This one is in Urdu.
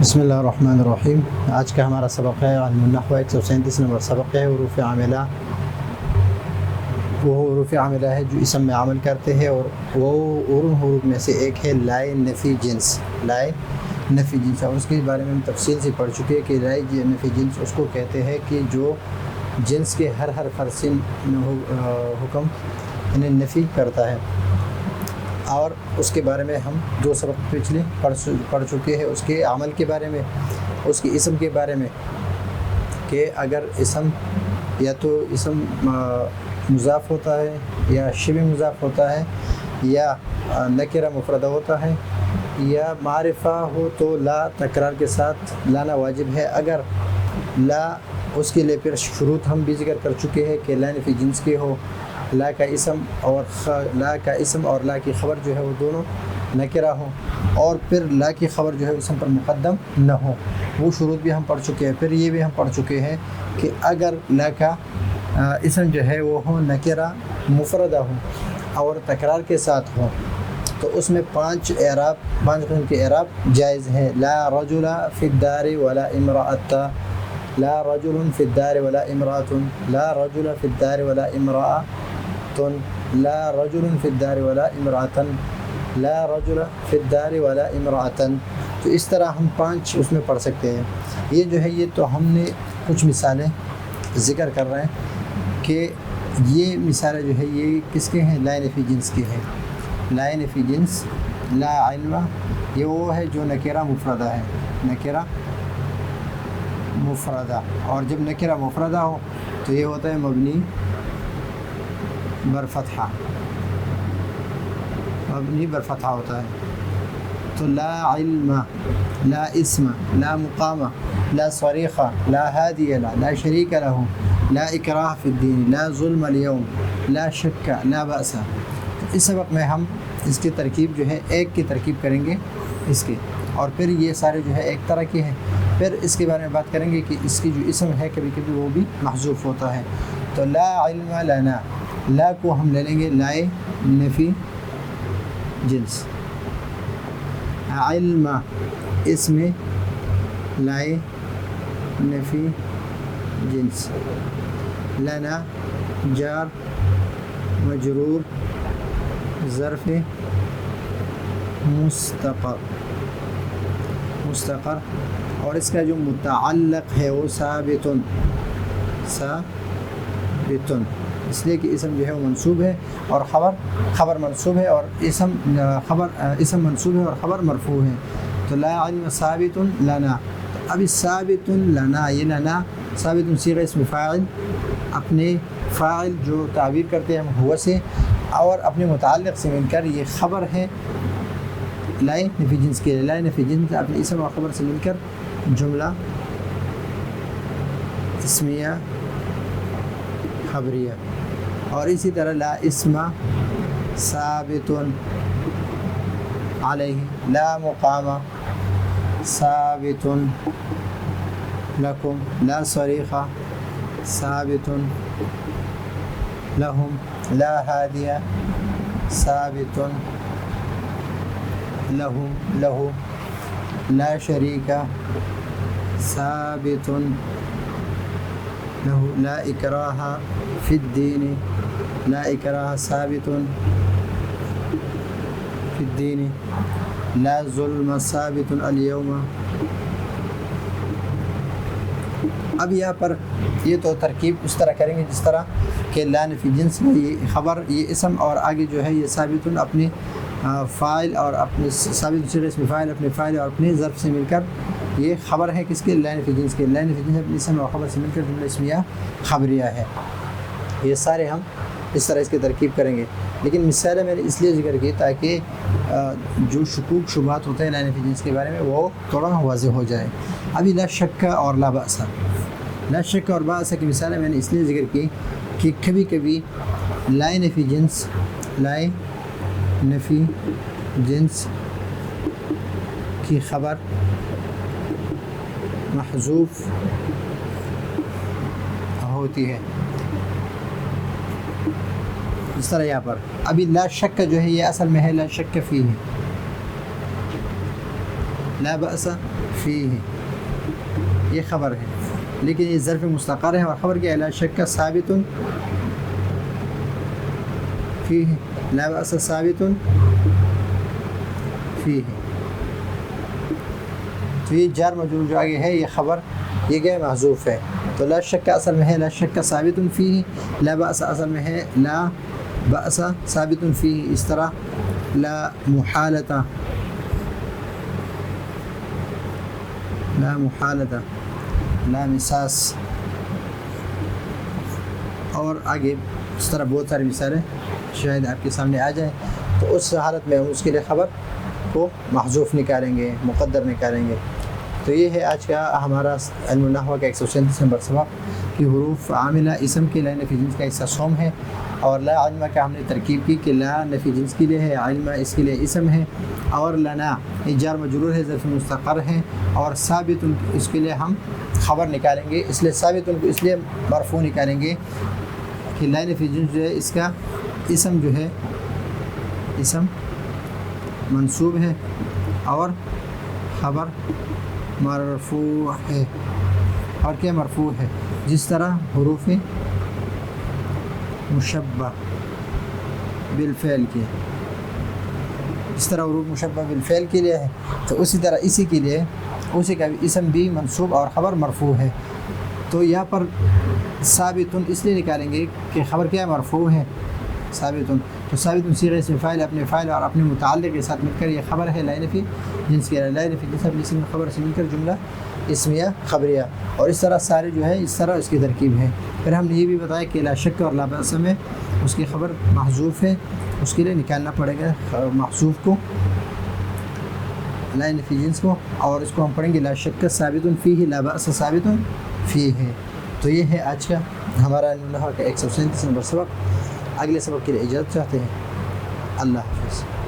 بسم اللہ الرحمن الرحیم۔ آج کا ہمارا سبق ہے علم النحو 137 نمبر سبق ہے حروف عاملہ۔ وہ حروف عاملہ ہے جو اسم میں عمل کرتے ہیں، اور وہ ان حروف میں سے ایک ہے لائے نفی جنس۔ لائے نفی جنس، اور اس کے بارے میں ہم تفصیل سے پڑھ چکے ہیں کہ لائے نفی جنس اس کو کہتے ہیں کہ جو جنس کے ہر حرف سے حکم انہیں نفی کرتا ہے، اور اس کے بارے میں ہم دو سبق پچھلے پڑھ چکے ہیں، اس کے عمل کے بارے میں، اس کے اسم کے بارے میں، کہ اگر اسم یا تو اسم مضاف ہوتا ہے یا شبہ مضاف ہوتا ہے یا نکرہ مفردہ ہوتا ہے یا معرفہ ہو تو لا تکرار کے ساتھ لانا واجب ہے۔ اگر لا اس کے لیے پھر شروط ہم بھی ذکر کر چکے ہیں کہ لا نفی جنس کے ہو، لا کا اسم اور لا کی خبر جو ہے وہ دونوں نکرہ ہوں، اور پھر لا کی خبر جو ہے اسم پر مقدم نہ ہو، وہ شروط بھی ہم پڑھ چکے ہیں۔ پھر یہ بھی ہم پڑھ چکے ہیں کہ اگر لا کا اسم جو ہے وہ ہو نکرہ مفردہ ہو اور تکرار کے ساتھ ہو، تو اس میں پانچ قسم کے اعراب جائز ہیں۔ لا رجل فی الدار ولا امرأۃ، لا رجل فی الدار ولا امرأۃ، لا رجل فی الدار ولا امرأۃ، لا رجل فی الدار ولا امرأۃ، لا رجل فی الدار ولا امرأۃ۔ تو اس طرح ہم پانچ اس میں پڑھ سکتے ہیں۔ یہ جو ہے یہ تو ہم نے کچھ مثالیں ذکر کر رہے ہیں کہ یہ مثالیں جو ہے یہ کس کے ہیں؟ لا نفی جنس کے ہیں۔ لا نفی جنس، لا علم، یہ وہ ہے جو نکرہ مفردہ ہے، نکرہ مفردہ، اور جب نکرہ مفردہ ہو تو یہ ہوتا ہے مبنی بر فتحہ، مبنی بر فتحہ ہوتا ہے۔ تو لا علم، لا اسم، لا مقام، لا صریخ، لا ہادی لا، لا شریک لہ، لا اکراہ فی الدین، لا ظلم اليوم، لا شک، لا بأس۔ اس سبق میں ہم اس کی ترکیب جو ہے ایک کی ترکیب کریں گے اس کے، اور پھر یہ سارے جو ہے ایک طرح کے ہیں۔ پھر اس کے بارے میں بات کریں گے کہ اس کی جو اسم ہے کبھی کبھی وہ بھی محذوف ہوتا ہے۔ تو لا علم لنا، لا کو ہم لے لیں گے لائے نفی جنس، علم اسم لائے نفی جنس، لنا جار مجرور ظرف مستقر، اور اس کا جو متعلق ہے وہ ثابتن، اس لیے کہ اسم جو ہے وہ منصوب ہے اور خبر منصوب ہے، اور اسم منصوب ہے اور خبر مرفوع ہے۔ تو لا علم ثابت لنا، اب ثابت لنا، یہ لنا ثابت صیغہ اسم فاعل، اپنے فاعل جو تعبیر کرتے ہیں ہم ہوا سے، اور اپنے متعلق سے مل کر یہ خبر ہے لائے نفی جنس کے لیے۔ لائے نفی جنس اپنے اسم اور خبر سے مل کر جملہ اسمیہ خبریہ، اور اسی طرح لا اسم ثابت علیہ، لا مقام ثابت لکم، لا صریخ ثابت لہم، لا ہادی ثابت لہو، لا شریک ثابت لہو، لا اکراہ فی الدین، لا اکراہ ثابت فی الدین، لا ظلم ثابت اليوم۔ اب یہاں پر یہ تو ترکیب اس طرح کریں گے جس طرح کہ لا نفی جنس میں یہ خبر، یہ اسم، اور آگے جو ہے یہ ثابت اپنے فاعل اور اپنے ثابت صیغہ اسم فاعل، اپنے فاعل اور اپنے ظرف سے مل کر یہ خبر ہے کس کے؟ لا نفی جنس کے۔ لا نفی جنس اپنے اسم اور خبر سے مل کر جملہ اسمیہ خبریہ ہے۔ یہ سارے ہم اس طرح اس کی ترکیب کریں گے، لیکن مثالیں میں نے اس لیے ذکر کی تاکہ جو شکوک شبہات ہوتے ہیں لا نفی جنس کے بارے میں وہ تھوڑا واضح ہو جائے۔ ابھی لا شک اور لا بأس، لا شک اور بأس کی مثالیں میں نے اس لیے ذکر کی کہ کبھی کبھی لائے نفی جنس، لائے نفی جنس کی خبر محذوف ہوتی ہے، اس طرح یہاں پر ابھی لا شک جو ہے یہ اصل میں ہے لا شک فی ہے، لا بأس فی یہ خبر ہے، لیکن یہ ظرف مستقر ہے اور خبر کیا لا شک ثابت فی لا بأس ثابت فی تو یہ جار مجرور جو آگے ہے یہ خبر یہ گئے محذوف ہے، تو لا شک اصل میں ہے لا شک ثابت فی، لا بأس اصل میں ہے لا بأس ثابت فی، اس طرح لا محالۃ لا مساس، اور آگے اس طرح بہت ساری مثالیں شاید آپ کے سامنے آ جائیں، تو اس حالت میں ہم اس کے لیے خبر کو محذوف نکالیں گے، مقدر نکالیں گے۔ تو یہ ہے آج کا ہمارا علم النحو کا 137 نمبر سبق کہ حروف عاملہ اسم کے لا نفی جنس کا حصہ سوم ہے، اور لا علمہ کا ہم نے ترکیب کی کہ لا نفی جنس کے لیے ہے، علمہ اس کے لیے اسم ہے، اور لنا یہ جار مجرور ہے، ظرف مستقر ہے، اور ثابت اس کے لیے ہم خبر نکالیں گے، اس لیے ثابت کو اس لیے مرفوع نکالیں گے کہ لا نفی جنس جو ہے اس کا اسم جو ہے اسم منصوب ہے اور خبر مرفوع ہے، اور کیا مرفوع ہے، جس طرح حروف مشبہ بالفعل کے، اس طرح حروف مشبہ بالفعل کے لیے ہے، تو اسی طرح اسی کے لیے اسی کا بھی اسم بھی منصوب اور خبر مرفوع ہے۔ تو یہاں پر ثابت اس لیے نکالیں گے کہ خبر کیا مرفوع ہے، ثابت، تو ثابت صیغہ اسم فاعل اپنے فاعل اور اپنے متعلق کے ساتھ مل کر یہ خبر ہے لا نفی جنس کے، لا نفی جنس اپنے اسم خبر سے مل کر جملہ اسمیہ خبریہ، اور اس طرح سارے جو ہے اس طرح اس کی ترکیب ہے۔ پھر ہم نے یہ بھی بتایا کہ لا شک اور لا بأس میں اس کی خبر محذوف ہے، اس کے لیے نکالنا پڑے گا محذوف کو، لا نفی جنس کو، اور اس کو ہم پڑھیں گے لا شک ثابت فیہ لا بأس ثابت فیہ۔ تو یہ ہے آج کا ہمارا علم النحو کا 137 نمبر سبق۔ اگلے سبق کے لیے اجازت چاہتے ہیں، اللہ حافظ۔